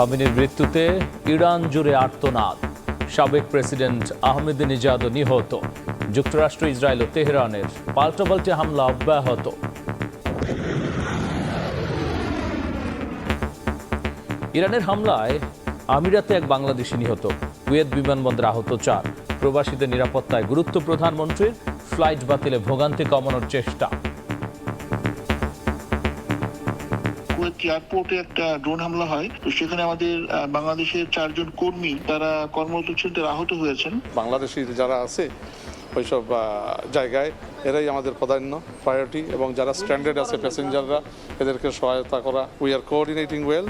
খামেনির মৃত্যুতে ইরান জুড়ে আর্তনাদ। সাবেক প্রেসিডেন্ট আহমেদিনেজাদ নিহত। যুক্তরাষ্ট্র, ইসরায়েল ও তেহরানের পাল্টাপাল্টি হামলা অব্যাহত। ইরানের হামলায় আমিরাতে এক বাংলাদেশি নিহত। কুয়েত বিমানবন্দরে আহত 4। প্রবাসীদের নিরাপত্তায় গুরুত্ব প্রধানমন্ত্রীর। ফ্লাইট বাতিলে ভোগান্তি কমানোর চেষ্টা। কুয়েত এয়ারপোর্টে একটা ড্রোন হামলা হয়, তো সেখানে আমাদের বাংলাদেশের 4 জন কর্মী তারা কর্মরত ছিলেন, তারা আহত হয়েছেন। বাংলাদেশি যারা আছে ওইসব জায়গায় এরাই আমাদের প্রায়োরিটি, এবং যারা স্ট্যান্ডার্ড আছে প্যাসেঞ্জাররা, এদেরকে সহায়তা করা। We are coordinating well.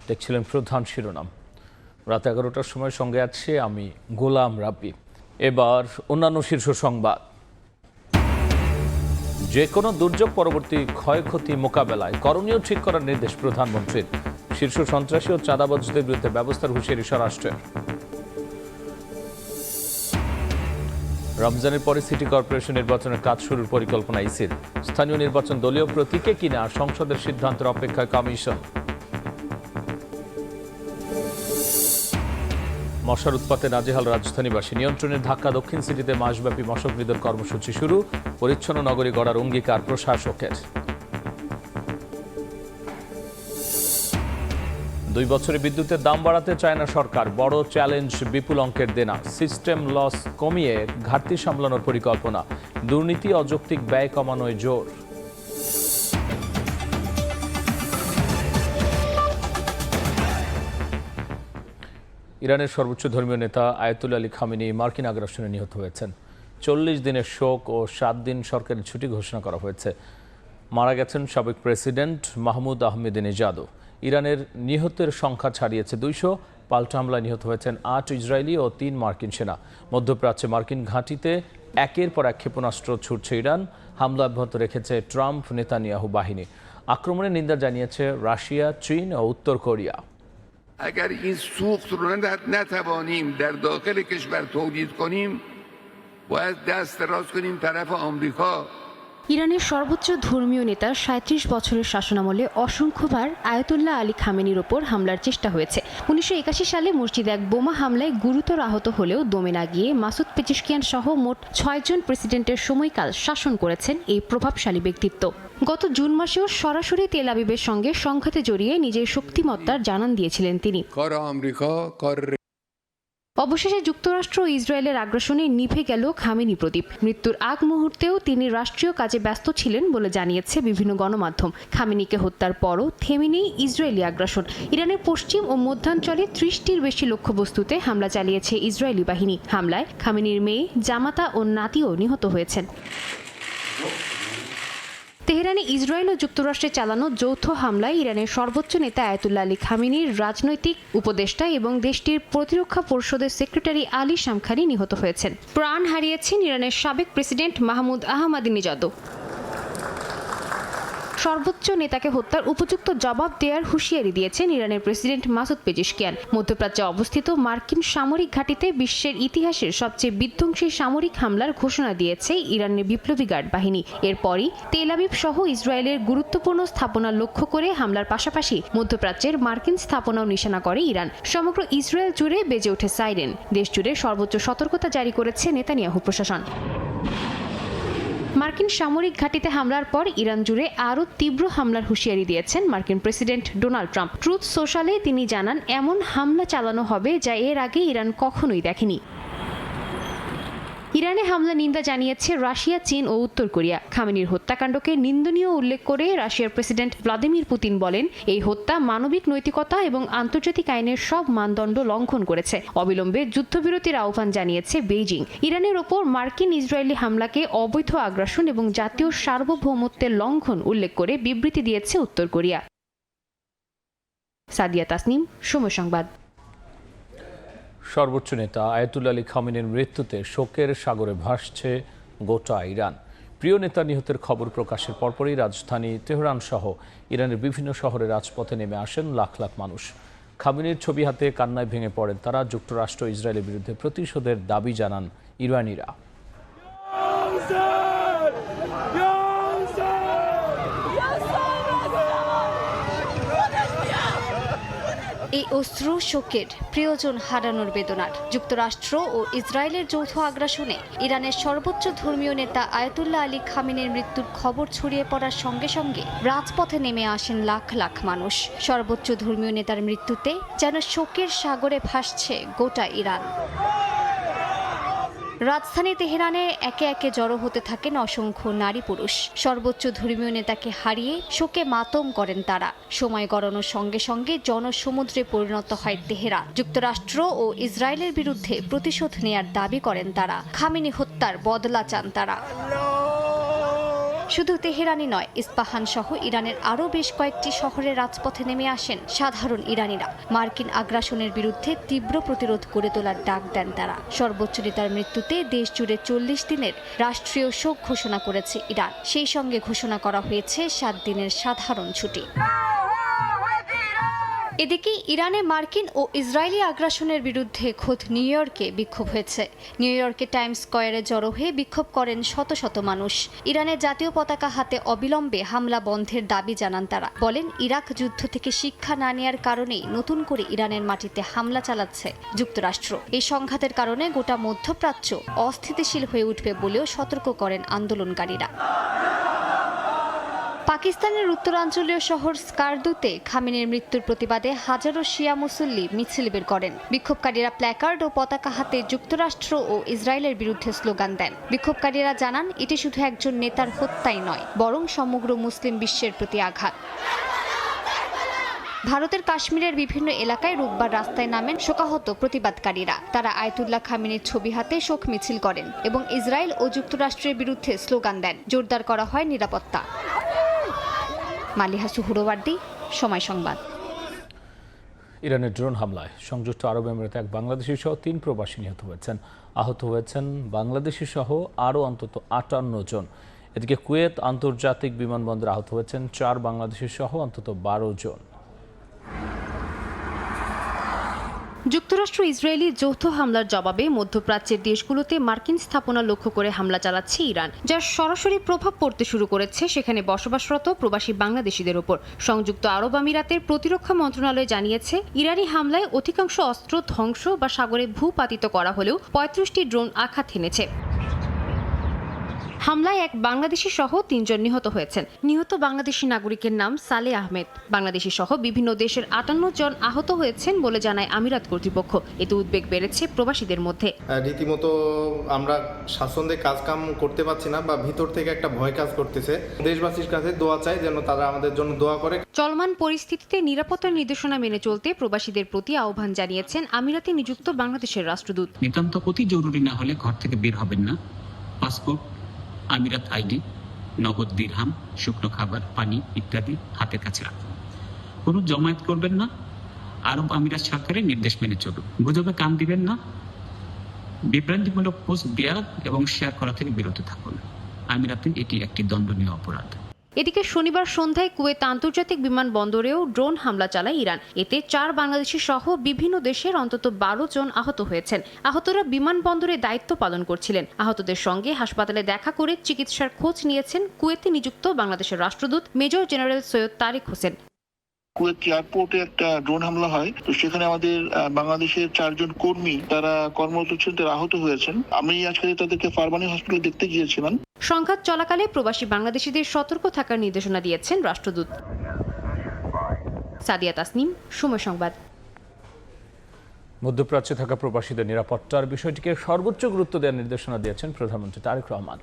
দেখছিলেন প্রধান শিরোনাম। রাত 11টার সময় সঙ্গে আছে আমি গোলাম রাব্বি। এবার অন্যান্য শীর্ষ সংবাদ। যে কোনো দুর্যোগ পরবর্তী ক্ষয়ক্ষতি মোকাবেলায় করণীয় ঠিক করার নির্দেশ প্রধানমন্ত্রীর। শীর্ষ সন্ত্রাসী ও চাঁদাবাজদের বিরুদ্ধে ব্যবস্থার হুঁশিয়ারি স্বরাষ্ট্রের। রমজানের পরে সিটি কর্পোরেশন নির্বাচনের কাজ শুরুর পরিকল্পনা ইসির। স্থানীয় নির্বাচন দলীয় প্রতীকে কিনা সংসদের সিদ্ধান্তের অপেক্ষায় কমিশন। মশার উৎপাতে নাজেহাল রাজধানীবাসী। নিয়ন্ত্রণের ধাক্কা। দক্ষিণ সিটিতে মাসব্যাপী মশক নিধন কর্মসূচি শুরু। পরিচ্ছন্ন নগরী গড়ার অঙ্গীকার প্রশাসকের। 2 বছরে বিদ্যুতের দাম বাড়াতে চায় না সরকার। বড় চ্যালেঞ্জ বিপুল অঙ্কের দেনা। সিস্টেম লস কমিয়ে ঘাটতি সামলানোর পরিকল্পনা। দুর্নীতি অযৌক্তিক ব্যয় কমানোয় জোর। ইরানের সর্বোচ্চ ধর্মীয় নেতা আয়াতুল্লাহ আলী খামেনি মার্কিন আগ্রাসনে নিহত হয়েছেন। 40 দিনের শোক ও 7 দিন সরকারি ছুটি ঘোষণা করা হয়েছে। মারা গেছেন সাবেক প্রেসিডেন্ট মাহমুদ আহমেদিনেজাদও। ইরানের নিহতের সংখ্যা ছাড়িয়েছে 200। পাল্টা হামলায় নিহত হয়েছেন 8 ইসরায়েলি ও 3 মার্কিন সেনা। মধ্যপ্রাচ্যে মার্কিন ঘাঁটিতে একের পর এক ক্ষেপণাস্ত্র ছুটছে ইরান। হামলা অব্যাহত রেখেছে ট্রাম্প নেতানিয়াহু বাহিনী। আক্রমণের নিন্দা জানিয়েছে রাশিয়া, চীন ও উত্তর কোরিয়া। اگر این سوخت رو نتوانیم در داخل کشور تولید کنیم باید دست دراز کنیم طرف آمریکا। ইরানের সর্বোচ্চ ধর্মীয় নেতা 37 বছরের শাসনামলে অসংখ্যবার আয়াতুল্লাহ আলী খামেনির ওপর হামলার চেষ্টা হয়েছে। 1981 সালে মসজিদে এক বোমা হামলায় গুরুতর আহত হলেও দমে না গিয়ে মাসুদ পেজিশকিয়ান সহ মোট 6 জন প্রেসিডেন্টের সময়কাল শাসন করেছেন এই প্রভাবশালী ব্যক্তিত্ব। গত জুন মাসেও সরাসরি তেল আবিবের সঙ্গে সংঘাতে জড়িয়ে নিজের শক্তিমত্তার জানান দিয়েছিলেন তিনি। অবশেষে যুক্তরাষ্ট্র ও ইসরায়েলের আগ্রাসনে নিভে গেল খামেনি প্রদীপ। মৃত্যুর আগ মুহূর্তেও তিনি রাষ্ট্রীয় কাজে ব্যস্ত ছিলেন বলে জানিয়েছে বিভিন্ন গণমাধ্যম। খামেনিকে হত্যার পরও থেমেনি ইসরায়েলি আগ্রাসন। ইরানের পশ্চিম ও মধ্যাঞ্চলে 30টির বেশি লক্ষ্যবস্তুতে হামলা চালিয়েছে ইসরায়েলি বাহিনী। হামলায় খামেনির মেয়ে, জামাতা ও নাতিও নিহত হয়েছেন। তেহরানে ইসরায়েল ও যুক্তরাষ্ট্রে চালানো যৌথ হামলায় ইরানের সর্বোচ্চ নেতা আয়াতুল্লাহ আলী খামেনির রাজনৈতিক উপদেষ্টা এবং দেশটির প্রতিরক্ষা পরিষদের সেক্রেটারি আলী শামখানি নিহত হয়েছেন। প্রাণ হারিয়েছেন ইরানের সাবেক প্রেসিডেন্ট মাহমুদ আহমেদিনেজাদও। সর্বোচ্চ নেতাকে হত্যার উপযুক্ত জবাব দেওয়ার হুঁশিয়ারি দিয়েছেন ইরানের প্রেসিডেন্ট মাসুদ পেজিশকিয়ান। মধ্যপ্রাচ্যে অবস্থিত মার্কিন সামরিক ঘাঁটিতে বিশ্বের ইতিহাসের সবচেয়ে বিধ্বংসী সামরিক হামলার ঘোষণা দিয়েছে ইরানের বিপ্লবী গার্ড বাহিনী। এরপরই তেল আবিব সহ ইসরায়েলের গুরুত্বপূর্ণ স্থাপনা লক্ষ্য করে হামলার পাশাপাশি মধ্যপ্রাচ্যের মার্কিন স্থাপনাও নিশানা করে ইরান। সমগ্র ইসরায়েল জুড়ে বেজে ওঠে সাইরেন। দেশ জুড়ে সর্বোচ্চ সতর্কতা জারি করেছে নেতানিয়াহু প্রশাসন। মার্কিন সামরিক ঘাঁটিতে হামলার পর ইরান জুড়ে আরও তীব্র হামলার হুঁশিয়ারি দিয়েছেন মার্কিন প্রেসিডেন্ট ডোনাল্ড ট্রাম্প। ট্রুথ সোশ্যালে তিনি জানান, এমন হামলা চালানো হবে যা এর আগে ইরান কখনোই দেখেনি। ইরানে হামলা নিন্দা জানিয়েছে রাশিয়া, চীন ও উত্তর কোরিয়া। খামেনির হত্যাকাণ্ডকে নিন্দনীয় উল্লেখ করে রাশিয়ার প্রেসিডেন্ট ভ্লাদিমির পুতিন বলেন, এই হত্যা মানবিক নৈতিকতা এবং আন্তর্জাতিক আইনের সব মানদণ্ড লঙ্ঘন করেছে। অবিলম্বে যুদ্ধবিরতির আহ্বান জানিয়েছে বেইজিং। ইরানের ওপর মার্কিন ইসরায়েলি হামলাকে অবৈধ আগ্রাসন এবং জাতীয় সার্বভৌমত্বের লঙ্ঘন উল্লেখ করে বিবৃতি দিয়েছে উত্তর কোরিয়া। সাদিয়া তাসনিম, সময় সংবাদ। সর্বোচ্চ নেতা আয়াতুল্লাহ আলী খামেনির মৃত্যুতে শোকের সাগরে ভাসছে গোটা ইরান। প্রিয় নেতা নিহতের খবর প্রকাশের পরপরই রাজধানী তেহরান সহ ইরানের বিভিন্ন শহরে রাজপথে নেমে আসেন লাখ লাখ মানুষ। খামেনির ছবি হাতে কান্নায় ভেঙে পড়েন তারা। যুক্তরাষ্ট্র ইসরায়েলের বিরুদ্ধে প্রতিশোধের দাবি জানান ইরানিরা। অশ্রু, শোকের, প্রিয়জন হারানোর বেদনার। যুক্তরাষ্ট্র ও ইসরায়েলের যৌথ আগ্রাসনে ইরানের সর্বোচ্চ ধর্মীয় নেতা আয়াতুল্লাহ আলী খামেনির মৃত্যুর খবর ছড়িয়ে পড়ার সঙ্গে সঙ্গে রাজপথে নেমে আসেন লাখ লাখ মানুষ। সর্বোচ্চ ধর্মীয় নেতার মৃত্যুতে যেন শোকের সাগরে ভাসছে গোটা ইরান। রাজধানী তেহরানে একে একে জড়ো হতে থাকেন অসংখ্য নারী পুরুষ। সর্বোচ্চ ধর্মীয় নেতাকে হারিয়ে শোকে মাতম করেন তারা। সময় গড়ানোর সঙ্গে সঙ্গে জনসমুদ্রে পরিণত হয় তেহরান। যুক্তরাষ্ট্র ও ইসরায়েলের বিরুদ্ধে প্রতিশোধ নেয়ার দাবি করেন তারা। খামেনি হত্যার বদলা চান তারা। শুধু তেহরানই নয়, ইস্পাহান সহ ইরানের আরও বেশ কয়েকটি শহরে রাজপথে নেমে আসেন সাধারণ ইরানিরা। মার্কিন আগ্রাসনের বিরুদ্ধে তীব্র প্রতিরোধ গড়ে তোলার ডাক দেন তারা। সর্বোচ্চ নেতার মৃত্যুতে দেশ জুড়ে 40 দিনের রাষ্ট্রীয় শোক ঘোষণা করেছে ইরান। সেই সঙ্গে ঘোষণা করা হয়েছে 7 দিনের সাধারণ ছুটি। এদিকে ইরানে মার্কিন ও ইসরায়েলি আগ্রাসনের বিরুদ্ধে খোদ নিউ ইয়র্কে বিক্ষোভ হয়েছে। নিউ ইয়র্কে টাইমস স্কয়ারে জড়ো হয়ে বিক্ষোভ করেন শত শত মানুষ। ইরানের জাতীয় পতাকা হাতে অবিলম্বে হামলা বন্ধের দাবি জানান তারা। বলেন, ইরাক যুদ্ধ থেকে শিক্ষা না নেয়ার কারণেই নতুন করে ইরানের মাটিতে হামলা চালাচ্ছে যুক্তরাষ্ট্র। এই সংঘাতের কারণে গোটা মধ্যপ্রাচ্য অস্থিতিশীল হয়ে উঠবে বলেও সতর্ক করেন আন্দোলনকারীরা। পাকিস্তানের উত্তরাঞ্চলীয় শহর স্কারদুতে খামেনির মৃত্যুর প্রতিবাদে হাজারো শিয়া মুসল্লি মিছিল বের করেন। বিক্ষোভকারীরা প্ল্যাকার্ড ও পতাকা হাতে যুক্তরাষ্ট্র ও ইসরায়েলের বিরুদ্ধে স্লোগান দেন। বিক্ষোভকারীরা জানান, এটি শুধু একজন নেতার হত্যাই নয়, বরং সমগ্র মুসলিম বিশ্বের প্রতি আঘাত। ভারতের কাশ্মীরের বিভিন্ন এলাকায় রোববার রাস্তায় নামেন শোকাহত প্রতিবাদকারীরা। তারা আয়াতুল্লাহ খামেনির ছবি হাতে শোক মিছিল করেন এবং ইসরায়েল ও যুক্তরাষ্ট্রের বিরুদ্ধে স্লোগান দেন। জোরদার করা হয় নিরাপত্তা। মালিহা সুহরওয়ার্দী, সময় সংবাদ। ইরানের ড্রোন হামলায় সংযুক্ত আরব আমিরাতে এক বাংলাদেশি সহ 3 প্রবাসী নিহত হয়েছেন। আহত হয়েছেন বাংলাদেশি সহ আরও অন্তত 58 জন। এদিকে কুয়েত আন্তর্জাতিক বিমানবন্দরে আহত হয়েছেন 4 বাংলাদেশি সহ অন্তত 12 জন। যুক্তরাষ্ট্র ইসরায়েলি যৌথ হামলার জবাবে মধ্যপ্রাচ্যের দেশগুলোতে মার্কিন স্থাপনা লক্ষ্য করে হামলা চালাচ্ছে ইরান, যার সরাসরি প্রভাব পড়তে শুরু করেছে সেখানে বসবাসরত প্রবাসী বাংলাদেশিদের ওপর। সংযুক্ত আরব আমিরাতের প্রতিরক্ষা মন্ত্রণালয় জানিয়েছে, ইরানি হামলায় অধিকাংশ অস্ত্র ধ্বংস বা সাগরে ভূপাতিত করা হলেও 35টি ড্রোন আঘাত হেনেছে। হামলায় এক বাংলাদেশি সহ 3 জন নিহত হয়েছেন। নিহত বাংলাদেশি নাগরিকের নাম সালে আহমেদ। বাংলাদেশি সহ বিভিন্ন দেশের 58 জন আহত হয়েছেন বলে জানায় আমিরাত কর্তৃপক্ষ। এতে উদ্বেগ বেড়েছে প্রবাসীদের মধ্যে। রীতিমতো আমরা স্বাচ্ছন্দ্যে কাজ কাম করতে পারছি না বা ভিতর থেকে একটা ভয় কাজ করতেছে। দেশবাসীর কাছে দোয়া চাই যেন তারা আমাদের জন্য দোয়া করে। চলমান পরিস্থিতিতে নিরাপত্তার নির্দেশনা মেনে চলতে প্রবাসীদের প্রতি আহ্বান জানিয়েছেন আমিরাতে নিযুক্ত বাংলাদেশের রাষ্ট্রদূত। নিতান্ত অতি জরুরি না হলে ঘর থেকে বের হবেন না। পাসপোর্ট, আমিরাত আইডি, নগদ দিরহাম, শুকনো খাবার, পানি ইত্যাদি হাতের কাছে রাখুন। কোনো জমায়েত করবেন না। আরব আমিরাত সরকারের নির্দেশ মেনে চলুন। গুজবে কান দিবেন না। বিভ্রান্তিমূলক পোস্ট দেওয়া এবং শেয়ার করা থেকে বিরত থাকুন। আমিরাতে এটি একটি দণ্ডনীয় অপরাধ। এদিকে শনিবার সন্ধ্যায় কুয়েত আন্তর্জাতিক বিমানবন্দরেও ড্রোন হামলা চালায় ইরান। এতে 4 বাংলাদেশি সহ বিভিন্ন দেশের অন্তত 12 জন আহত হয়েছেন। আহতরা বিমানবন্দরে দায়িত্ব পালন করছিলেন। আহতদের সঙ্গে হাসপাতালে দেখা করে চিকিৎসার খোঁজ নিয়েছেন কুয়েতে নিযুক্ত বাংলাদেশের রাষ্ট্রদূত মেজর জেনারেল সৈয়দ তারিক হোসেন। কুয়েত এয়ারপোর্টে একটা ড্রোন হামলা হয়, তো সেখানে আমাদের বাংলাদেশের 4 জন কর্মী তারা কর্মরত ছিলেন, তারা আহত হয়েছেন। আমি আজকে তাদেরকে ফারমানি হসপিটালে দেখতে গিয়েছিলাম। সংঘাত চলাকালে প্রবাসী বাংলাদেশিদের সতর্ক থাকার নির্দেশনা দিয়েছেন রাষ্ট্রদূত। সাদিয়া তাসনিম, সময় সংবাদ। মধ্যপ্রাচ্যে থাকা প্রবাসীদের নিরাপত্তার বিষয়টিকে সর্বোচ্চ গুরুত্ব দেওয়ার নির্দেশনা দিয়েছেন প্রধানমন্ত্রী তারেক রহমান।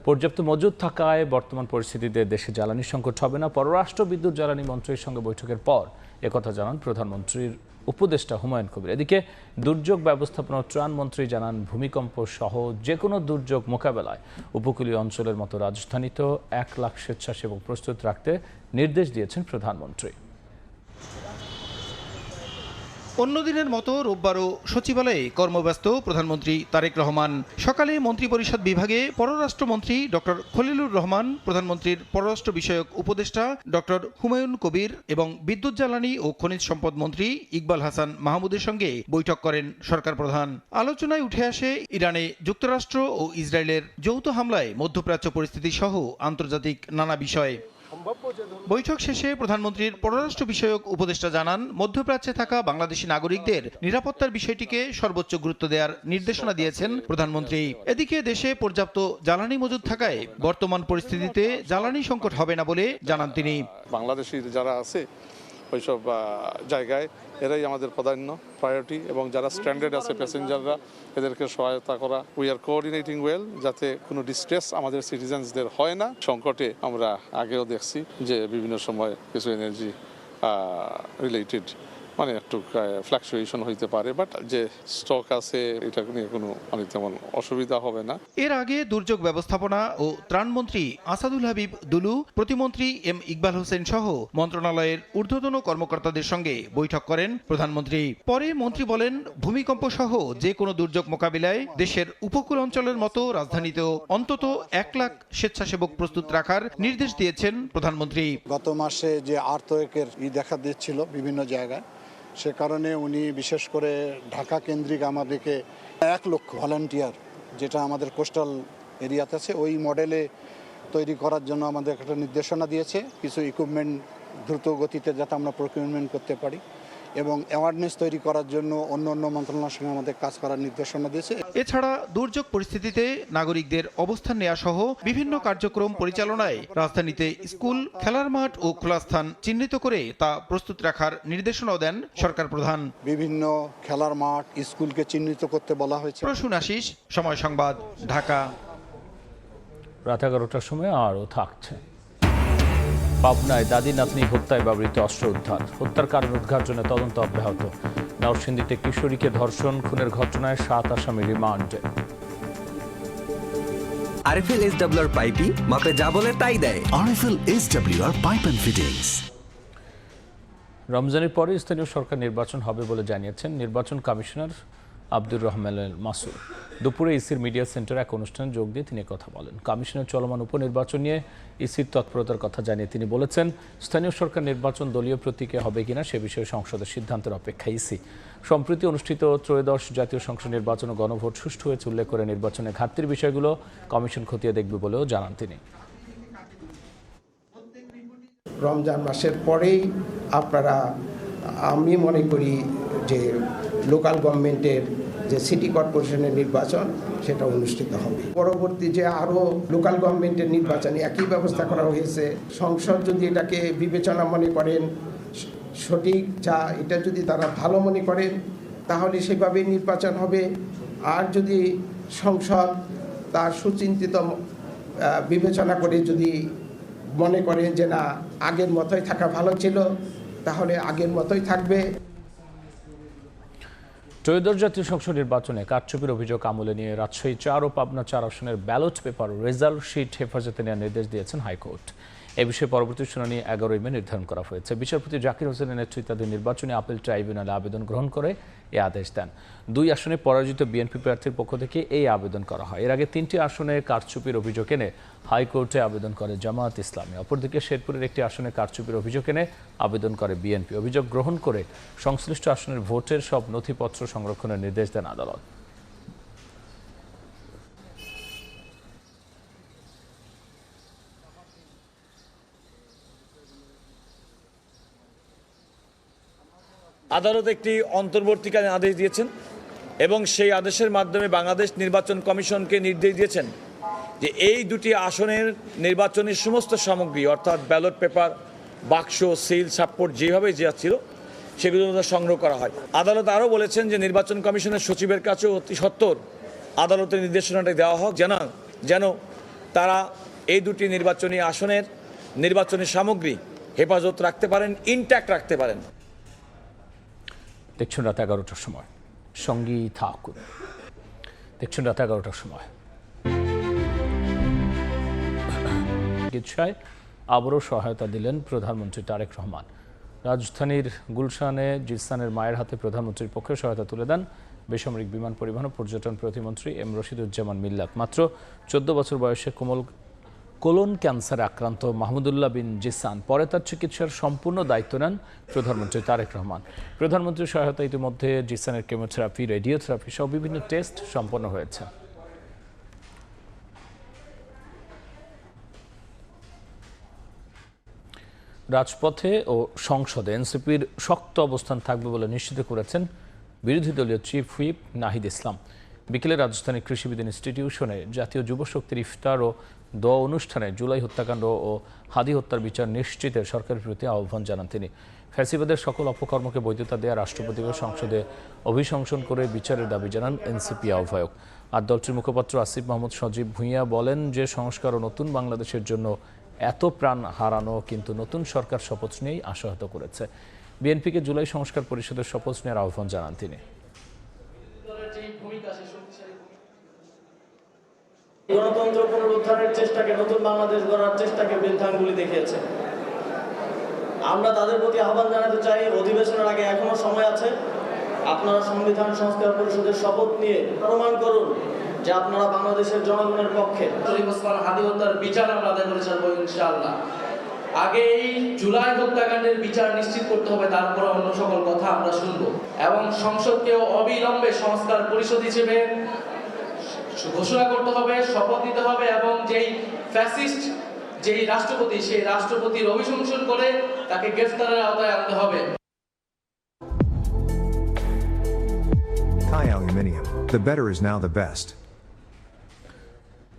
পর্যাপ্ত মজুদ থাকায় বর্তমান পরিস্থিতিতে দেশে জ্বালানি সংকট হবে না। পররাষ্ট্র বিদ্যুৎ জ্বালানি মন্ত্রীর সঙ্গে বৈঠকের পর একথা জানান প্রধানমন্ত্রীর উপদেষ্টা হুমায়ুন কবির। এদিকে দুর্যোগ ব্যবস্থাপনা ও ত্রাণ মন্ত্রী জানান, ভূমিকম্প সহ যে কোনো দুর্যোগ মোকাবেলায় উপকূলীয় অঞ্চলের মতো রাজধানীতেও 1 লাখ স্বেচ্ছাসেবক প্রস্তুত রাখতে নির্দেশ দিয়েছেন প্রধানমন্ত্রী। অন্যদিনের মতো রোববারও সচিবালয়ে কর্মব্যস্ত প্রধানমন্ত্রী তারেক রহমান। সকালে মন্ত্রিপরিষদ বিভাগে পররাষ্ট্রমন্ত্রী ডক্টর খলিলুর রহমান, প্রধানমন্ত্রীর পররাষ্ট্র বিষয়ক উপদেষ্টা ডক্টর হুমায়ুন কবির এবং বিদ্যুৎ জ্বালানি ও খনিজ সম্পদ মন্ত্রী ইকবাল হাসান মাহমুদের সঙ্গে বৈঠক করেন সরকার প্রধান। আলোচনায় উঠে আসে ইরানে যুক্তরাষ্ট্র ও ইসরায়েলের যৌথ হামলায় মধ্যপ্রাচ্য পরিস্থিতি সহ আন্তর্জাতিক নানা বিষয়। বৈঠক শেষে প্রধানমন্ত্রীর পররাষ্ট্র বিষয়ক উপদেষ্টা জানান, মধ্যপ্রাচ্যে থাকা বাংলাদেশি নাগরিকদের নিরাপত্তার বিষয়টিকে সর্বোচ্চ গুরুত্ব দেওয়ার নির্দেশনা দিয়েছেন প্রধানমন্ত্রী। এদিকে দেশে পর্যাপ্ত জ্বালানি মজুদ থাকায় বর্তমান পরিস্থিতিতে জ্বালানি সংকট হবে না বলে জানান তিনি। বাংলাদেশি যারা আছে ওইসব জায়গায় এরাই আমাদের প্রায়োরিটি এবং যারা স্ট্যান্ডার্ড আছে প্যাসেঞ্জাররা এদেরকে সহায়তা করা। উই আর কোঅর্ডিনেটিং ওয়েল, যাতে কোনো ডিস্ট্রেস আমাদের সিটিজেন্সদের হয় না। সংকটে আমরা আগেও দেখছি যে বিভিন্ন সময় কিছু এনার্জি রিলেটেড মানে একটু ফ্লাকচুয়েশন হইতে পারে, বাট যে স্টক আছে এটা নিয়ে কোনো তেমন অসুবিধা হবে না। এর আগে দুর্যোগ ব্যবস্থাপনা ও ত্রাণমন্ত্রী আসাদুল হাবিব দুলু, প্রতিমন্ত্রী এম ইকবাল হোসেন সহ মন্ত্রণালয়ের ঊর্ধ্বতন কর্মকর্তাদের সঙ্গে বৈঠক করেন প্রধানমন্ত্রী। পরে মন্ত্রী বলেন, ভূমিকম্প সহ যে কোনো দুর্যোগ মোকাবিলায় দেশের উপকূল অঞ্চলের মতো রাজধানীতেও অন্তত 1 লাখ স্বেচ্ছাসেবক প্রস্তুত রাখার নির্দেশ দিয়েছেন প্রধানমন্ত্রী। গত মাসে যে আর্থওয়েকের দেখা দিচ্ছিল বিভিন্ন জায়গায়, সে কারণে উনি বিশেষ করে ঢাকা কেন্দ্রিক আমাদেরকে 1 লক্ষ ভলান্টিয়ার, যেটা আমাদের কোস্টাল এরিয়াতে আছে, ওই মডেলে তৈরি করার জন্য আমাদের একটা নির্দেশনা দিয়েছে। কিছু ইকুইপমেন্ট দ্রুত গতিতে যাতে আমরা প্রকিউরমেন্ট করতে পারি এবং অ্যাওয়ারনেস তৈরি করার জন্য অন্য মন্ত্রণালয়ের সঙ্গে আমাদের কাজ করার নির্দেশনা দিয়েছে। এছাড়া দুর্যোগ পরিস্থিতিতে নাগরিকদের অবস্থান নেওয়া সহ বিভিন্ন কার্যক্রম পরিচালনায় রাজধানীতে স্কুল, খেলার মাঠ ও খোলা স্থান চিহ্নিত করে তা প্রস্তুত রাখার নির্দেশনাও দেন সরকার প্রধান। বিভিন্ন খেলার মাঠ, স্কুলকে চিহ্নিত করতে বলা হয়েছে। প্রসূন আশিস, সময় সংবাদ, ঢাকা। রাত 11টার সময় আরও থাকছে। পাবনায় দাদি নাতনি হত্যায় ব্যবহৃত অস্ত্র উদ্ধার, হত্যার কারণ উদ্ঘাটনে তদন্ত অব্যাহত। নরসিংদীতে কিশোরীকে ধর্ষণ খুনের ঘটনায় 7 আসামি রিমান্ডে। আরএফএল এসডব্লিউআর পাইপি মাপে যা বলে তাই দেয়। RFL SWR pipe and fittings. রমজানের পরে স্থানীয় সরকার নির্বাচন হবে বলে জানিয়েছেন নির্বাচন কমিশনার আব্দুর রহমান মাসুদ। দুপুরে ইসির মিডিয়া সেন্টারে এক অনুষ্ঠানে যোগ দিয়ে তিনি কথা বলেন। কমিশনের চলমান উপনির্বাচন নিয়ে ইসির তৎপরতার কথা জানিয়ে তিনি বলেছেন, স্থানীয় সরকার নির্বাচন দলীয় প্রতীকে হবে কিনা সে বিষয়ে সংসদের সিদ্ধান্তের অপেক্ষায় ইসি। সম্প্রতি অনুষ্ঠিত ত্রয়োদশ জাতীয় সংসদ নির্বাচন ও গণভোট সুষ্ঠু হয়েছে উল্লেখ করে নির্বাচনে ঘাটতির বিষয়গুলো কমিশন খতিয়ে দেখবে বলেও জানান তিনি। রমজান মাসের পরেই আমি মনে করি যে লোকাল গভর্নমেন্টের যে সিটি কর্পোরেশনের নির্বাচন সেটা অনুষ্ঠিত হবে। পরবর্তী যে আরও লোকাল গভর্নমেন্টের নির্বাচনে একই ব্যবস্থা করা হয়েছে। সংসদ যদি এটাকে বিবেচনা মনে করেন সঠিক, এটা যদি তারা ভালো মনে করেন তাহলে সেভাবেই নির্বাচন হবে। আর যদি সংসদ তার সুচিন্তিত বিবেচনা করে যদি মনে করেন যে না আগের মতোই থাকা ভালো ছিল, তাহলে আগের মতোই থাকবে। ত্রয়োদশ জাতীয় সংসদ নির্বাচনে কারচুপির অভিযোগ আমলে নিয়ে রাজশাহী 4 ও পাবনা 4 আসনের ব্যালট পেপার রেজাল্ট শিট হেফাজতে নেওয়ার নির্দেশ দিয়েছেন হাইকোর্ট। এ বিষয়ে পরবর্তী শুনানি 11 মে নির্ধারণ করা হয়েছে। বিচারপতি জাকির হোসেনের নেতৃত্বাধীন নির্বাচনী আপিল ট্রাইব্যুনালে আবেদন গ্রহণ করে এ আদেশ দেন। 2 আসনে পরাজিত বিএনপি প্রার্থীর পক্ষ থেকে এই আবেদন করা হয়। এর আগে 3টি আসনে কারচুপির অভিযোগ এনে হাইকোর্টে আবেদন করে জামায়াত ইসলামী। অপরদিকে শেরপুরের একটি আসনে কারচুপির অভিযোগ এনে আবেদন করে বিএনপি। অভিযোগ গ্রহণ করে সংশ্লিষ্ট আসনের ভোটের সব নথিপত্র সংরক্ষণের নির্দেশ দেন আদালত। আদালত একটি অন্তর্বর্তীকালীন আদেশ দিয়েছেন এবং সেই আদেশের মাধ্যমে বাংলাদেশ নির্বাচন কমিশনকে নির্দেশ দিয়েছেন যে এই 2টি আসনের নির্বাচনের সমস্ত সামগ্রী অর্থাৎ ব্যালট পেপার, বাক্স, সিল, সাপোর্ট যেভাবে যা ছিল সেগুলো সংগ্রহ করা হয়। আদালত আরও বলেছেন যে নির্বাচন কমিশনের সচিবের কাছেও অতি সত্বর আদালতের নির্দেশনাটা দেওয়া হোক যেন তারা এই 2টি নির্বাচনী আসনের নির্বাচনী সামগ্রী হেফাজত রাখতে পারেন, ইনট্যাক্ট রাখতে পারেন। দেখছেন রাত 11টার সময়, সঙ্গী থাকুন। দেখছেন রাত 11টার সময়। চিকিৎসায় আবারও সহায়তা দিলেন প্রধানমন্ত্রী তারেক রহমান। রাজধানীর গুলশানে জিসানের মায়ের হাতে প্রধানমন্ত্রীর পক্ষে সহায়তা তুলে দেন বেসামরিক বিমান পরিবহন ও পর্যটন প্রতিমন্ত্রী এম রশিদুজ্জামান মিল্লাত। মাত্র 14 বছর বয়সে কোলন ক্যান্সারে আক্রান্ত মাহমুদুল্লাহ বিন জিসান, পরে তার চিকিৎসার সম্পূর্ণ দায়িত্ব নেন প্রধানমন্ত্রী তারেক রহমান। প্রধানমন্ত্রীর সহায়তা ইতিমধ্যে জিসানের কেমোথেরাপি, রেডিওথেরাপি সহ বিভিন্ন টেস্ট সম্পন্ন হয়েছে। রাজপথে ও সংসদে এনসিপির শক্ত অবস্থান থাকবে বলে নিশ্চিত করেছেন বিরোধী দলীয় চিফ হুইপ নাহিদ ইসলাম। বিকেলে রাজধানী কৃষিবিদ ইনস্টিটিউশনে জাতীয় যুব শক্তির ইফতার ও দোয়া অনুষ্ঠানে জুলাই হত্যাকাণ্ড ও হাদি হত্যার বিচার নিশ্চিতের সরকারের প্রতি আহ্বান জানান তিনি। ফ্যাসিবাদের সকল অপকর্মকে বৈধতা দেওয়া রাষ্ট্রপতিকে সংসদে অভিশংসন করে বিচারের দাবি জানান এনসিপি আহ্বায়ক। আর দলটির মুখপাত্র আসিফ মাহমুদ সজীব ভুঁইয়া বলেন যে সংস্কার ও নতুন বাংলাদেশের জন্য এত প্রাণ হারানো কিন্তু নতুন সরকার শপথ নিয়েই আশাহত করেছে। বিএনপিকে জুলাই সংস্কার পরিষদের শপথ নেওয়ার আহ্বান জানান তিনি। গণতন্ত্র পুনরুদ্ধারের চেষ্টাকে, নতুন বাংলাদেশ গড়ার চেষ্টাকে বৃদ্ধাঙ্গুলি দেখিয়েছে। আমরা তাদের প্রতি আহ্বান জানাতে চাই, অধিবেশনের আগে এখনো সময় আছে। আপনারা সংবিধান সংস্কার পরিষদের শপথ নিয়ে প্রমাণ করুন যে আপনারা বাংলাদেশের জনগণের পক্ষে। হাদি হত্যার বিচার আমরা আদায় করে ছাড়বো ইনশাআল্লাহ। আগে এই জুলাই হত্যাকাণ্ডের বিচার নিশ্চিত করতে হবে, তারপর অন্য সকল কথা আমরা শুনবো। এবং সংসদকেও অবিলম্বে সংস্কার পরিষদ হিসেবে ঘোষণা করতে হবে, শপথ নিতে হবে এবং যেই ফ্যাসিস্ট যেই রাষ্ট্রপতি, সেই রাষ্ট্রপতির অভিশংসন করে তাকে গ্রেফতারের আওতায় আনতে হবে। Thai Aluminium. The better is now the best.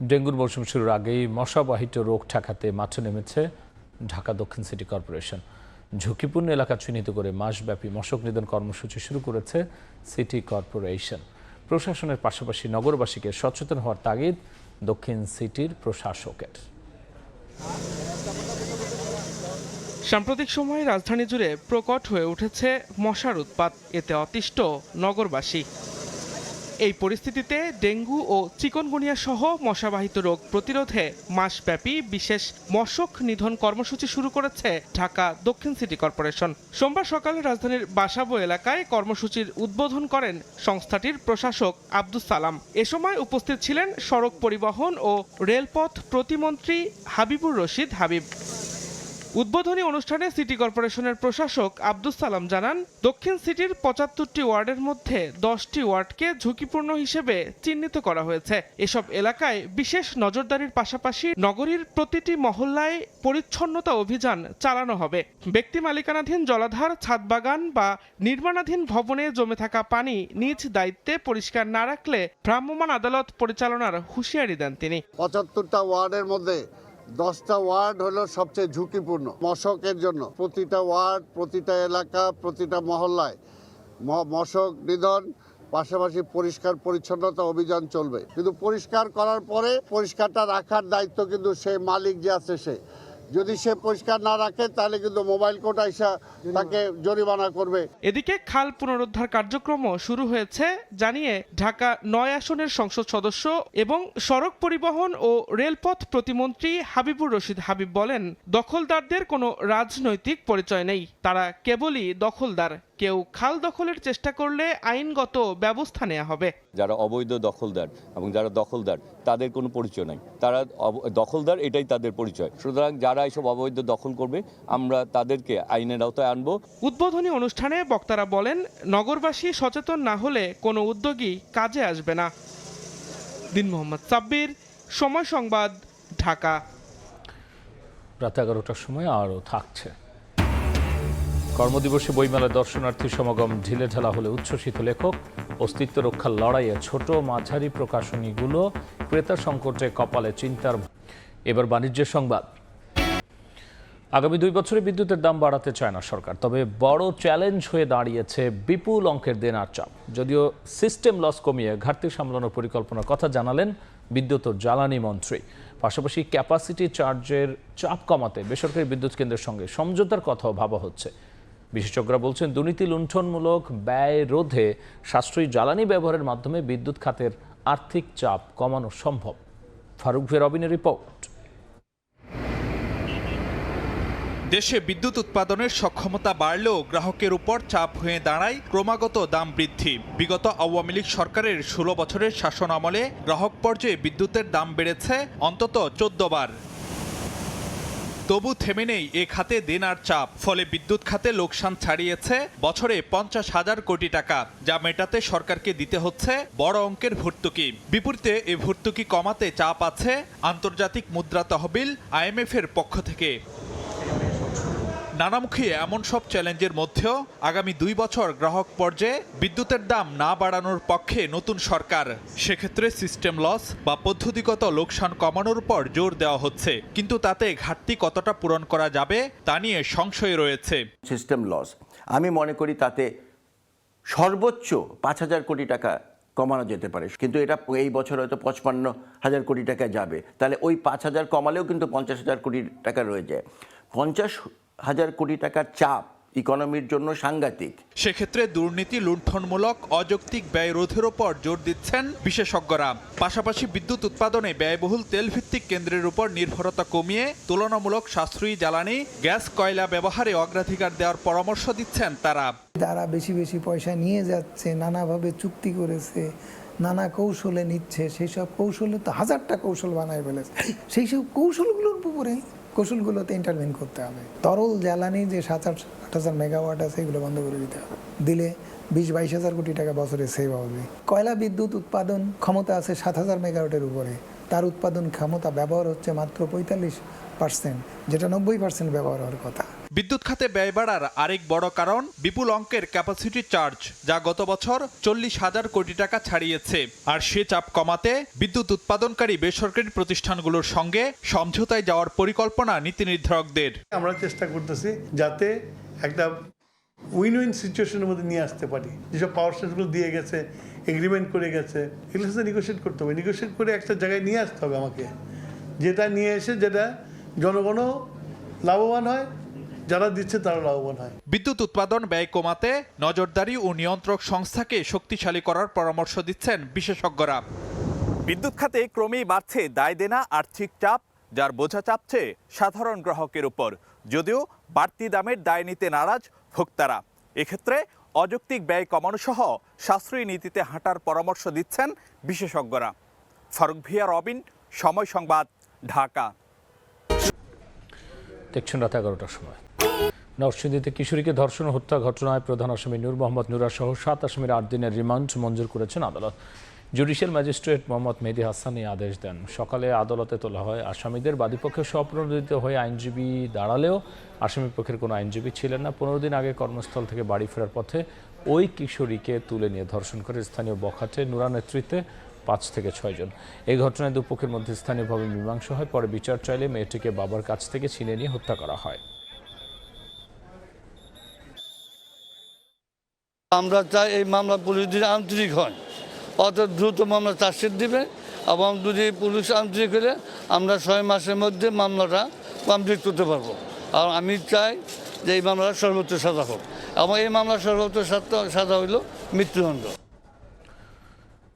ডেঙ্গুর মৌসুম শুরুর আগেই মশাবাহিত রোগ ঠেকাতে মাঠে নেমেছে ঢাকা দক্ষিণ সিটি কর্পোরেশন। ঝুঁকিপূর্ণ এলাকা চিহ্নিত করে মাসব্যাপী মশক নিধন কর্মসূচি শুরু করেছে সিটি কর্পোরেশন। প্রশাসনের পাশাপাশি নগরবাসীকে সচেতন হওয়ার তাগিদ দক্ষিণ সিটির প্রশাসকের। সাম্প্রতিক সময়ে রাজধানী জুড়ে প্রকট হয়ে উঠেছে মশার উৎপাত, এতে অতিষ্ঠ নগরবাসী। এই পরিস্থিতিতে ডেঙ্গু ও চিকনগুনিয়া সহ মশাবাহিত রোগ প্রতিরোধে মাসব্যাপী বিশেষ মশক নিধন কর্মসূচি শুরু করেছে ঢাকা দক্ষিণ সিটি কর্পোরেশন। সোমবার সকালে রাজধানীর বাসাবো এলাকায় কর্মসূচির উদ্বোধন করেন সংস্থাটির প্রশাসক আব্দুস সালাম। এ সময় উপস্থিত ছিলেন সড়ক পরিবহন ও রেলপথ প্রতিমন্ত্রী হাবিবুর রশিদ হাবিব। উদ্বোধনী অনুষ্ঠানে সিটি কর্পোরেশনের প্রশাসক আব্দুস সালাম জানান, দক্ষিণ সিটির ৭৫টি ওয়ার্ডের মধ্যে ১০টি ওয়ার্ডকে ঝুঁকিপূর্ণ হিসেবে চিহ্নিত করা হয়েছে। এসব এলাকায় বিশেষ নজরদারির পাশাপাশি নগরীর প্রতিটি মহল্লায় পরিচ্ছন্নতা অভিযান চালানো হবে। ব্যক্তি মালিকানাধীন জলাধার, ছাদ বাগান বা নির্মাণাধীন ভবনে জমে থাকা পানি নিজ দায়িত্বে পরিষ্কার না রাখলে ভ্রাম্যমাণ আদালত পরিচালনার হুঁশিয়ারি দেন তিনি। ৭৫টা ওয়ার্ডের মধ্যে 10টা ওয়ার্ড হলো সবচেয়ে ঝুঁকিপূর্ণ মশকের জন্য। প্রতিটা ওয়ার্ড, প্রতিটা এলাকা, প্রতিটা মহল্লায় মশক নিধন পাশাপাশি পরিষ্কার পরিচ্ছন্নতা অভিযান চলবে। কিন্তু পরিষ্কার করার পরে পরিষ্কারটা রাখার দায়িত্ব কিন্তু সেই মালিক যে আছে সে, যদি সে পরিষ্কার না রাখে তাহলে কিন্তু মোবাইল কোর্ট আইসা তাকে জরিমানা করবে। এদিকে খাল পুনরুদ্ধার কার্যক্রমও শুরু হয়েছে জানিয়ে ঢাকা ৯ আসনের সংসদ সদস্য এবং সড়ক পরিবহন ও রেলপথ প্রতিমন্ত্রী হাবিবুর রশিদ হাবিব বলেন, দখলদারদের কোনো রাজনৈতিক পরিচয় নেই, তারা কেবলই দখলদার। কেউ খাল দখলের চেষ্টা করলে আইনগত ব্যবস্থা নেওয়া হবে। যারা অবৈধ দখলদার এবং যারা দখলদার তাদের কোনো পরিচয় নাই, তারা দখলদার, এটাই তাদের পরিচয়। সুতরাং যারা এইসব অবৈধ দখল করবে আমরা তাদেরকে আইনের আওতায় আনবো। উদ্বোধনী অনুষ্ঠানে বক্তারা বলেন, নগরবাসী সচেতন না হলে কোনো উদ্যোগী কাজে আসবে না। দিন মোহাম্মদ সাব্বির, সময় সংবাদ, ঢাকা। রাত 11টার সময় আরও থাকছে। কর্মদিবসে বইমেলায় দর্শনার্থী সমাগম ঢিলেঢালা হলে উচ্ছ্বসিত লেখক। অস্তিত্ব রক্ষার লড়াইয়ে ছোট মাঝারি প্রকাশনীগুলো ক্রেতা সংকটে কপালে চিন্তার। এবার বাণিজ্যের সংবাদ। আগামী 2 বছরে বিদ্যুতের দাম বাড়াতে চায় না সরকার, তবে বড় চ্যালেঞ্জ হয়ে দাঁড়িয়েছে বিপুল অঙ্কের দেনার চাপ। যদিও সিস্টেম লস কমিয়ে ঘাটতি সামলানোর পরিকল্পনার কথা জানালেন বিদ্যুৎ ও জ্বালানি মন্ত্রী। পাশাপাশি ক্যাপাসিটি চার্জের চাপ কমাতে বেসরকারি বিদ্যুৎ কেন্দ্রের সঙ্গে সমঝোতার কথাও ভাবা হচ্ছে। বিশেষজ্ঞরা বলছেন, দুর্নীতি লুণ্ঠনমূলক ব্যয় রোধে সাশ্রয়ী জ্বালানি ব্যবহারের মাধ্যমে বিদ্যুৎ খাতের আর্থিক চাপ কমানো সম্ভব। ফারুক রবিনের রিপোর্ট। দেশে বিদ্যুৎ উৎপাদনের সক্ষমতা বাড়লেও গ্রাহকের উপর চাপ হয়ে দাঁড়ায় ক্রমাগত দাম বৃদ্ধি। বিগত আওয়ামী লীগ সরকারের 16 বছরের শাসন আমলে গ্রাহক পর্যায়ে বিদ্যুতের দাম বেড়েছে অন্তত 14 বার। তবু থেমে নেই এ খাতে দেনার চাপ, ফলে বিদ্যুৎ খাতে লোকসান ছাড়িয়েছে বছরে 50,000 কোটি টাকা, যা মেটাতে সরকারকে দিতে হচ্ছে বড় অঙ্কের ভর্তুকি। বিপরীতে এ ভর্তুকি কমাতে চাপ আছে আন্তর্জাতিক মুদ্রা তহবিল IMF এর পক্ষ থেকে। নানামুখী এমন সব চ্যালেঞ্জের মধ্যেও আগামী 2 বছর গ্রাহক পর্যায়ে বিদ্যুতের দাম না বাড়ানোর পক্ষে নতুন সরকার। সেক্ষেত্রে সিস্টেম লস বা পদ্ধতিগত লোকসান কমানোর উপর জোর দেওয়া হচ্ছে, কিন্তু তাতে ঘাটতি কতটা পূরণ করা যাবে তা নিয়ে সংশয় রয়েছে। সিস্টেম লস আমি মনে করি তাতে সর্বোচ্চ 5,000 কোটি টাকা কমানো যেতে পারে, কিন্তু এটা এই বছর হয়তো 55,000 কোটি টাকা যাবে। তাহলে ওই 5,000 কমালেও কিন্তু 50,000 কোটি টাকা রয়ে যায়। 50,000 কোটি টাকার চাপ ইকোনমির জন্য সাংঘাতিক। সেক্ষেত্রে দুর্নীতি, লুণ্ঠনমূলক অযৌক্তিক ব্যয় রোধের ওপর জোর দিচ্ছেন বিশেষজ্ঞরা। পাশাপাশি বিদ্যুৎ উৎপাদনে ব্যয়বহুল তেলভিত্তিক কেন্দ্রের উপর নির্ভরতা কমিয়ে তুলনামূলক সাশ্রয়ী জ্বালানি, গ্যাস, কয়লা ব্যবহারে অগ্রাধিকার দেওয়ার পরামর্শ দিচ্ছেন তারা। তারা বেশি বেশি পয়সা নিয়ে যাচ্ছে, নানাভাবে চুক্তি করেছে, নানা কৌশলে নিচ্ছে, সেই সব কৌশলে তো হাজারটা কৌশল বানায় ফেলেছে। সেই সব কৌশলগুলোর উপরে কৌশলগুলোতে ইন্টারভেন করতে হবে। তরল জ্বালানি যে 7,000-8,000 মেগাওয়াট আছে এগুলো বন্ধ করে দিতে হবে। দিলে 20-22,000 কোটি টাকা বছরে সেভ হবে। কয়লা বিদ্যুৎ উৎপাদন ক্ষমতা আছে 7,000 মেগাওয়াটের উপরে, তার উৎপাদন ক্ষমতা ব্যবহার হচ্ছে মাত্র 45%, যেটা 90% ব্যবহার হওয়ার কথা। বিদ্যুৎ খাতে ব্যয় বাড়ার আরেক বড় কারণ বিপুল অঙ্কের ক্যাপাসিটি চার্জ, যা গত বছর 40,000 কোটি টাকা ছাড়িয়েছে। আর সে চাপ কমাতে বিদ্যুৎ উৎপাদনকারী বেসরকারি প্রতিষ্ঠানগুলোর সঙ্গে সমঝোতায় যাওয়ার পরিকল্পনা নীতি নির্ধারকদের। আমরা চেষ্টা করতেছি যাতে একটা উইন উইন সিচুয়েশনের মধ্যে নিয়ে আসতে পারি। যেসব পাওয়ার স্টেশনগুলো দিয়ে গেছে, এগ্রিমেন্ট করে গেছে, এগুলোর সাথে নেগোশিয়েট করতে হবে, নেগোশিয়েট করে একটা জায়গায় নিয়ে আসতে হবে আমাকে, যেটা নিয়ে এসে যেটা জনগণও লাভবান হয়, যারা দিচ্ছে তারা লাভবান হয়। বিদ্যুৎ উৎপাদন ব্যয় কমাতে নজরদারি ও নিয়ন্ত্রক সংস্থাকে শক্তিশালী করার পরামর্শ দিচ্ছেন বিশেষজ্ঞরা। বিদ্যুৎ খাতে ক্রমেই বাড়ছে দায় দেনা, আর্থিক চাপ, যার বোঝা চাপছে সাধারণ গ্রাহকের উপর। যদিও বাড়তি দামের দায় নিতে নারাজ ভোক্তারা। এক্ষেত্রে অযৌক্তিক ব্যয় কমানো সহ সাশ্রয়ী নীতিতে হাঁটার পরামর্শ দিচ্ছেন বিশেষজ্ঞরা। ফারুক ভিয়া, রবিন, সময় সংবাদ, ঢাকা। দেখছেন রাত 11টার সময়। নরসিংদীতে কিশোরীকে ধর্ষণ ও হত্যা ঘটনায় প্রধান আসামি নূর মোহাম্মদ নুরা সহ 7 আসামির 8 দিনের রিমান্ড মঞ্জুর করেছেন আদালত। জুডিশিয়াল ম্যাজিস্ট্রেট মোহাম্মদ মেহেদী হাসান এই আদেশ দেন। সকালে আদালতে তোলা হয় আসামিদের। বাদীপক্ষে স্বপ্রণোদিত হয়ে আইনজীবী দাঁড়ালেও আসামি পক্ষের কোনো আইনজীবী ছিলেন না। 15 দিন আগে কর্মস্থল থেকে বাড়ি ফেরার পথে ওই কিশোরীকে তুলে নিয়ে ধর্ষণ করে স্থানীয় বখাটে নুরা নেতৃত্বে 5 থেকে 6 জন। এই ঘটনায় দুপক্ষের মধ্যে স্থানীয়ভাবে মীমাংসা হয়। পরে বিচার চাইলে মেয়েটিকে বাবার কাছ থেকে ছিনিয়ে নিয়ে হত্যা করা হয়। আমরা চাই এই মামলা পুলিশ যদি আন্তরিক হয়, অত দ্রুত মামলা চার্জশিট দিবে, এবং যদি পুলিশ আন্তরিক হলে আমরা 6 মাসের মধ্যে মামলাটা কমপ্লিট করতে পারবো। আর আমি চাই যে এই মামলার সর্বোচ্চ সাজা হোক, এবং এই মামলার সর্বোচ্চ সাজা হইল মৃত্যুদণ্ড।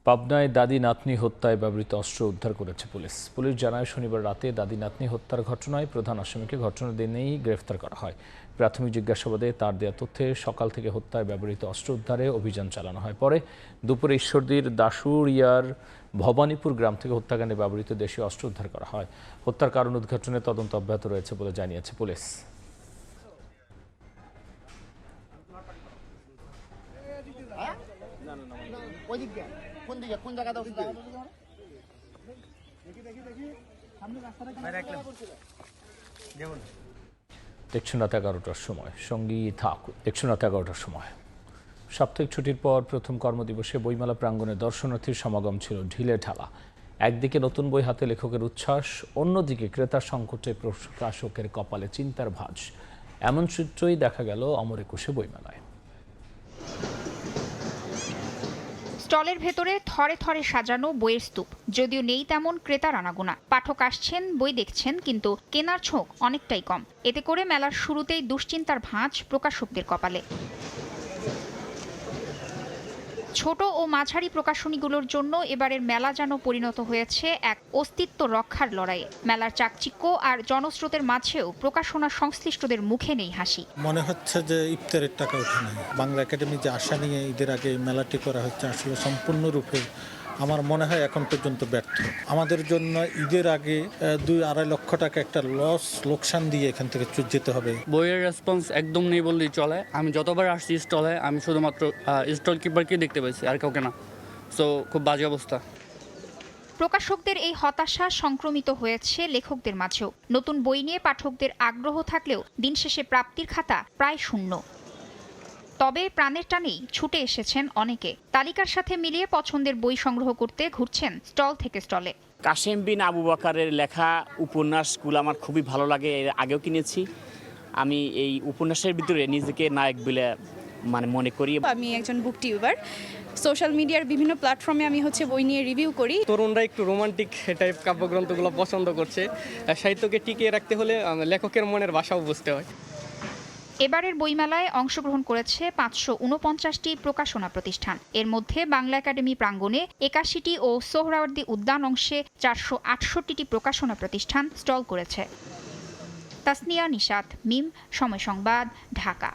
পাবনায় দাদি নাতনি হত্যায় ব্যবহৃত অস্ত্র উদ্ধার করেছে পুলিশ। পুলিশ জানায় শনিবার রাতে দাদি নাতনি হত্যার ঘটনায় প্রধান আসামিকে ঘটনার দিনেই গ্রেফতার করা হয়। প্রাথমিক জিজ্ঞাসাবাদে তার দেওয়া তথ্যে সকাল থেকে হত্যায় ব্যবহৃত অস্ত্র উদ্ধারে অভিযান চালানো হয়। পরে দুপুরে ঈশ্বরদীর দাসুরিয়ার ভবানীপুর গ্রাম থেকে হত্যাকাণ্ডে ব্যবহৃত দেশীয় অস্ত্র উদ্ধার করা হয়। হত্যার কারণ উদ্ঘাটনে তদন্ত অব্যাহত রয়েছে বলে জানিয়েছে পুলিশ। দেখছেন রাত 11টার সময়। সঙ্গী থাকুন। দেখছেন রাত 11টার সময়। সাপ্তাহিক ছুটির পর প্রথম কর্মদিবসে বইমেলা প্রাঙ্গণে দর্শনার্থীর সমাগম ছিল ঢিলে ঢালা। একদিকে নতুন বই হাতে লেখকের উচ্ছ্বাস, অন্যদিকে ক্রেতার সংকটে প্রকাশকের কপালে চিন্তার ভাঁজ। এমন চিত্রই দেখা গেল অমর একুশে বইমেলায়। স্টলের ভেতরে থরে থরে সাজানো বইয়ের স্তূপ। যদিও নেই তেমন ক্রেতার আনাগোনা। পাঠক আসছেন, বই দেখছেন, কিন্তু কেনার ঝোঁক অনেকটাই কম। এতে করে মেলার শুরুতেই দুশ্চিন্তার ভাঁজ প্রকাশকদের কপালে। ছোট ও মাঝারি প্রকাশনীগুলোর জন্য এবারের মেলা যেন পরিণত হয়েছে এক অস্তিত্ব রক্ষার লড়াইয়ে। মেলার চাকচিক্য আর জনস্রোতের মাঝেও প্রকাশনা সংশ্লিষ্টদের মুখে নেই হাসি। মনে হচ্ছে যে ইফতারের টাকা ওঠে না। বাংলা একাডেমি যে আশা নিয়ে ঈদের আগে মেলাটি করা হচ্ছে, আসলে সম্পূর্ণরূপে আমার মনে হয় এখন পর্যন্ত ব্যর্থ। আমাদের জন্য ঈদের আগে 2-2.5 লক্ষ টাকা একটা লোকসান দিয়ে এখান থেকে যেতে হবে। বইয়ের রেসপন্স একদম নেই বললেই চলে। আমি যতবার আসছি স্টলে, আমি শুধুমাত্র স্টল কিপারকে দেখতে পাইছি, আর কাউকে না। সো খুব বাজে অবস্থা। প্রকাশকদের এই হতাশা সংক্রমিত হয়েছে লেখকদের মাঝেও। নতুন বই নিয়ে পাঠকদের আগ্রহ থাকলেও দিন শেষে প্রাপ্তির খাতা প্রায় শূন্য। তবে প্রাণের টানেই ছুটে এসেছেন অনেকে। তালিকার সাথে মিলিয়ে পছন্দের বই সংগ্রহ করতে ঘুরছেন স্টল থেকে স্টলে। কাশেম বিন আবু বকরের লেখা উপন্যাসগুলো আমার খুবই ভালো লাগে, এর আগেও কিনেছি। আমি এই উপন্যাসের ভিতরে নিজেকে নায়ক বলে মনে করি। আমি একজন বুক টিউবার, সোশ্যাল মিডিয়ার বিভিন্ন প্ল্যাটফর্মে আমি বই নিয়ে রিভিউ করি। তরুণরা একটু রোমান্টিক টাইপ কাব্যগ্রন্থগুলো পছন্দ করছে। সাহিত্যকে টিকিয়ে রাখতে হলে লেখকের মনের ভাষাও বুঝতে হয়। এবারের বইমেলায় অংশগ্রহণ করেছে 549টি প্রকাশনা প্রতিষ্ঠান। এর মধ্যে বাংলা একাডেমি প্রাঙ্গণে 81টি ও সোহরাওয়ার্দী উদ্যান অংশে 468টি প্রকাশনা প্রতিষ্ঠান স্টল করেছে। তাসনিয়া নিশাত, মিম, সময় সংবাদ, ঢাকা।